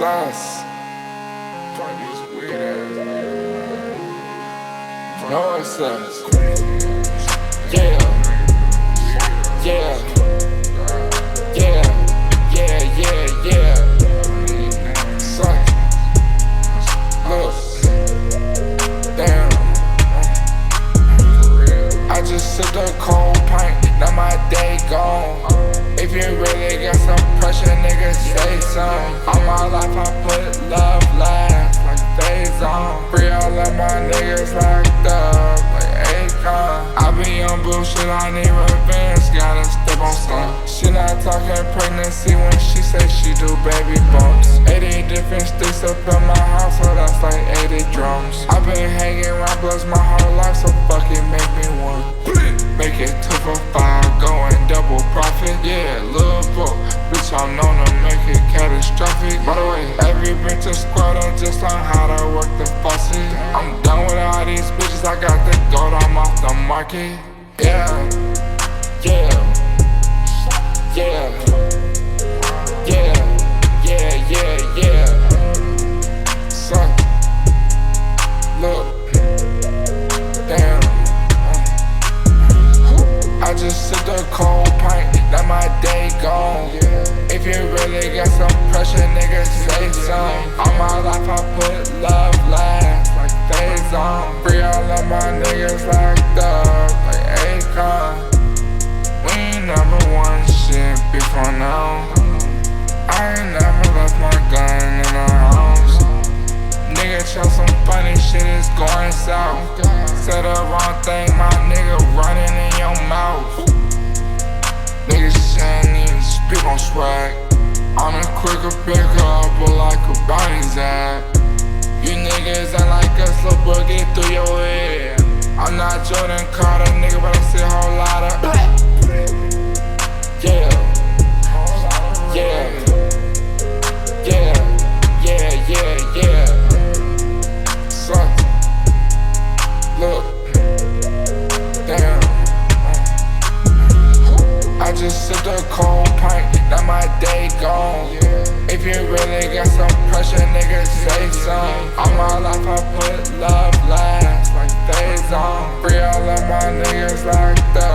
sauce. Fuck this weird ass nigga. No, it sucks. Yeah. Yeah. Yeah. Yeah, yeah, yeah. Suck. Look. Damn. I just sipped a cold pint, now my day gone. If you really got some pressure, nigga, say some. All my life I put love last, like phase on. Free all of my niggas locked up, like Akon. I be on bullshit, I need revenge, gotta step on some. She not talking pregnancy when she say she do baby bumps. 80 different sticks up in my house, so that's like 80 drums. I been hanging around bloods my whole life, so fuck it, make me one. Make it 2 for 5, going double profit. Yeah, little bro, bitch, I'm known to make it catastrophic. By the way, every bitch a squad, I just learned how to work the faucet. I'm done with all these bitches, I got the gold, I'm off the market. Yeah, yeah, yeah, yeah, yeah, yeah, yeah. Son, look, damn. I just sipped a cold pint, now my day gone. If you really got some pressure, nigga, say some. All my life I put love last, like phase on. Free all of my niggas locked up, like Akon. We ain't #1 shit before now. I ain't never left my gun in the house. Nigga, try some funny shit, it's going south. Said the wrong thing, my nigga running in your mouth. Niggas saying even speak on swag. I'm a quicker picker up, but like a bounty's at. You niggas ain't like us, little bro, get through your head. I'm not Jordan Carter, nigga, but I see a whole lot of yeah, yeah, yeah, yeah, yeah, yeah. Suck. Look, damn. I just sipped a cold pint, now my day gone. If you really got some pressure, nigga, say some. All my life I put love last, like phase on. Free all of my niggas locked up.